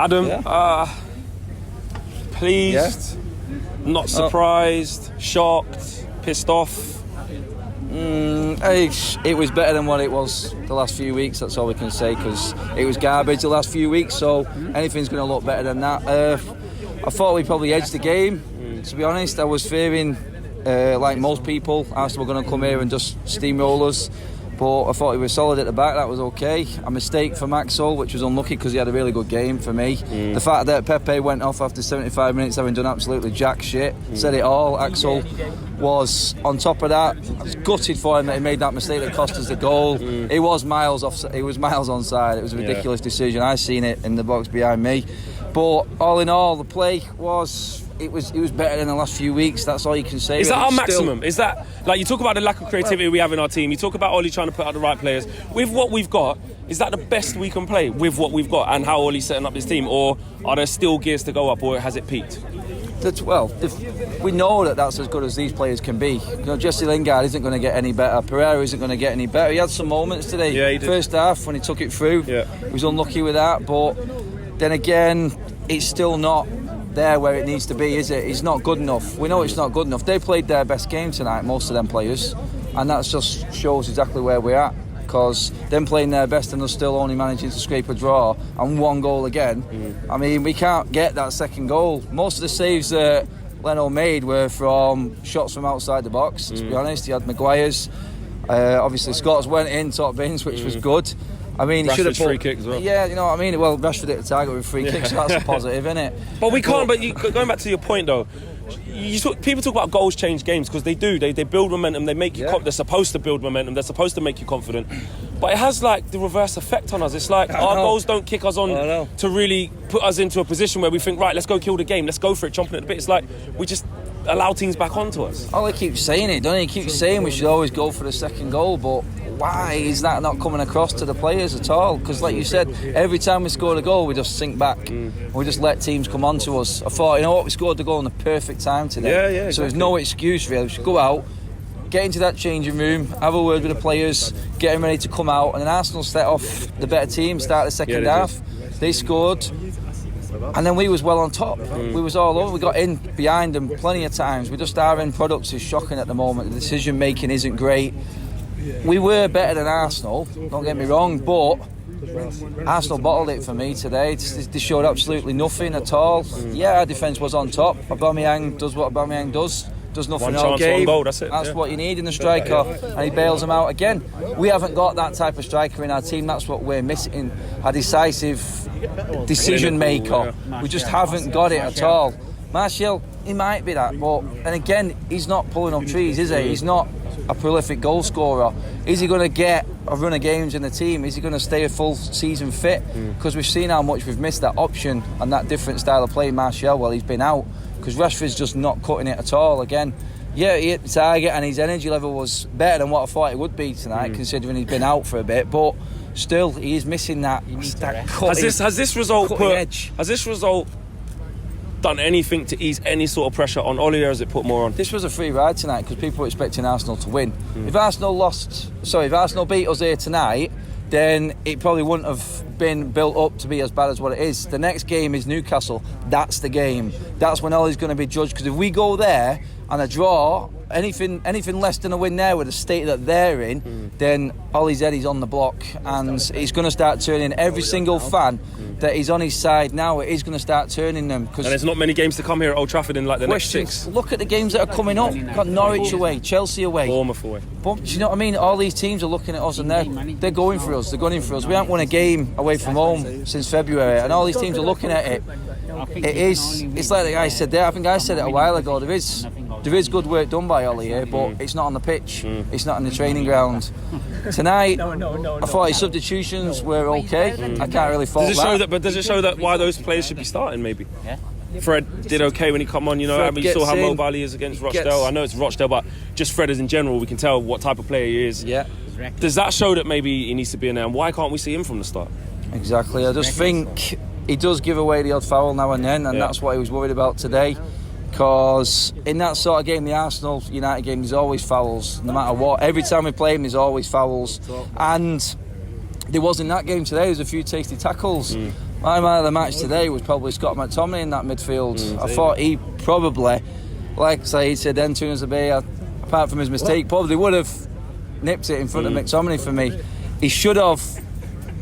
Adam, Yeah. Pleased, not surprised, shocked, pissed off. It was better than what it was the last few weeks, that's all we can say, because it was garbage the last few weeks, so anything's going to look better than that. I thought we probably edged the game, to be honest. I was fearing, like most people, Arsenal were going to come here and just steamroll us, but I thought we were solid at the back. That was okay. A mistake for Maxwell, which was unlucky because he had a really good game for me. The fact that Pepe went off after 75 minutes having done absolutely jack shit said it all. Axel was on top of that. I was gutted for him that he made that mistake that cost us the goal. It was miles off. It was miles onside. It was a ridiculous decision. I seen it in the box behind me. But all in all, the play was. It was better than the last few weeks. That's all you can say. Is that our maximum? Is that, like, you talk about the lack of creativity we have in our team, you talk about Ollie trying to put out the right players. With what we've got, is that the best we can play with what we've got and how Ollie's setting up his team, or are there still gears to go up, or has it peaked? We know that that's as good as these players can be. You know, Jesse Lingard isn't going to get any better. Pereira isn't going to get any better. He had some moments today. Yeah, he did. First half when he took it through, he was unlucky with that. But then again, it's still not there where it needs to be, is it? It's not good enough. We know it's not good enough. They played their best game tonight, most of them players, and that just shows exactly where we're at, because them playing their best and they're still only managing to scrape a draw and one goal again. I mean, we can't get that second goal. Most of the saves that Leno made were from shots from outside the box, to be honest. He had Maguire's. Obviously Scott's went in top bins, which was good. I mean, he should have put free kick as well. Yeah, you know what I mean. Well, Rashford hit the target with free kicks, so that's a positive, isn't it? But we can't. But going back to your point, though, people talk about goals change games, because they do. They build momentum. They make you. They're supposed to build momentum. They're supposed to make you confident. But it has like the reverse effect on us. It's like our goals don't kick us on to really put us into a position where we think, right, let's go kill the game. Let's go for it, chomping at the bit. It's like we just allow teams back onto us. Ollie keeps saying it, don't he? He keeps saying we should always go for the second goal, but why is that not coming across to the players at all? Because like you said, every time we score a goal we just sink back. We just let teams come on to us. I thought, you know what, we scored the goal in the perfect time today. Exactly. So there's no excuse really. We should go out, get into that changing room, have a word with the players, get them ready to come out, and then Arsenal set off the better team, start the second half. They scored, and then we was well on top. We was all over. We got in behind them plenty of times. Our end products is shocking at the moment. The decision making isn't great. We were better than Arsenal, don't get me wrong, but Arsenal bottled it for me today. They showed absolutely nothing at all. Yeah, our defence was on top. Aubameyang does what Aubameyang does nothing all game. One goal, that's it. That's what you need in a striker, and he bails them out again. We haven't got that type of striker in our team. That's what we're missing, a decisive decision maker. We just haven't got it at all. Martial, he might be that, but and again, he's not pulling up trees, is he? He's not a prolific goal scorer. Is he going to get a run of games in the team? Is he going to stay a full season fit? Because we've seen how much we've missed that option and that different style of play Martial while he's been out, because Rashford's just not cutting it at all. Again, yeah, he hit the target and his energy level was better than what I thought it would be tonight, considering he's been out for a bit, but still he is missing that cutting, has this result edge. Has this result done anything to ease any sort of pressure on Ollie, or has it put more on? This was a free ride tonight because people were expecting Arsenal to win. If Arsenal beat us here tonight, then it probably wouldn't have been built up to be as bad as what it is. The next game is Newcastle. That's the game. That's when Ollie's going to be judged, because if we go there and a draw, anything less than a win there with the state that they're in, then Ollie's head is on the block, and he's going to start turning every single fan that is on his side now. It is going to start turning them. And there's not many games to come here at Old Trafford in like the next 6. Look at the games that are coming up. Got Norwich away, Chelsea away, Bournemouth away. But do you know what I mean? All these teams are looking at us and they're going for us. They're gunning for us. We haven't won a game away from home since February, and all these teams are looking at it. It's like the guy said there. I think I said it a while ago. There is good work done by Ollie here, but it's not on the pitch. It's not in the training ground. Tonight, I thought his substitutions were okay. I can't really fault that. Does it show that why those players should be starting? Maybe. Fred did okay when he come on. You know, you saw how mobile he is against Rochdale. I know it's Rochdale, but just Fred as in general, we can tell what type of player he is. Yeah. Does that show that maybe he needs to be in there? And why can't we see him from the start? Exactly. I just think he does give away the odd foul now and then, and that's what he was worried about today. Because in that sort of game, the Arsenal United game, there's always fouls, no matter what. Every time we play him, there's always fouls. And there was in that game today, there's a few tasty tackles. My man of the match today was probably Scott McTominay in that midfield. I thought he probably, like Saeed said then, Tunis Abe, apart from his mistake, probably would have nipped it in front of McTominay for me. He should have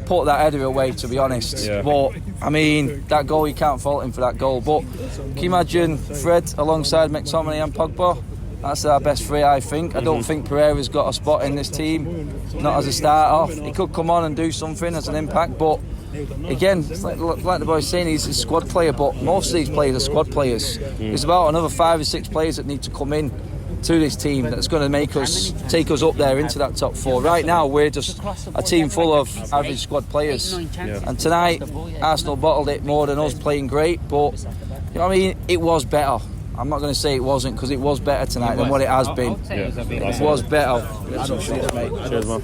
put that header away, to be honest. Yeah. But, I mean, that goal, you can't fault him for that goal. But can you imagine Fred alongside McTominay and Pogba? That's our best three, I think. I don't think Pereira's got a spot in this team, not as a starter. He could come on and do something as an impact, but again, it's like the boy's saying, he's a squad player, but most of these players are squad players. There's about another 5 or 6 players that need to come in to this team that's going to make us take us up there into that top 4. Right now we're just a team full of average squad players, and tonight Arsenal bottled it more than us playing great, but you know what I mean, it was better. I'm not going to say it wasn't, because it was better tonight than what it has been. It was better. Cheers, man.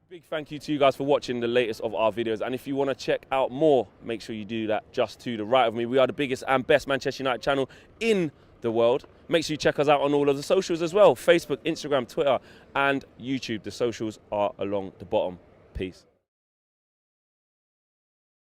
Big thank you to you guys for watching the latest of our videos, and if you want to check out more, make sure you do that just to the right of me. We are the biggest and best Manchester United channel in the world. Make sure you check us out on all of the socials as well: Facebook, Instagram, Twitter and YouTube. The socials are along the bottom. Peace.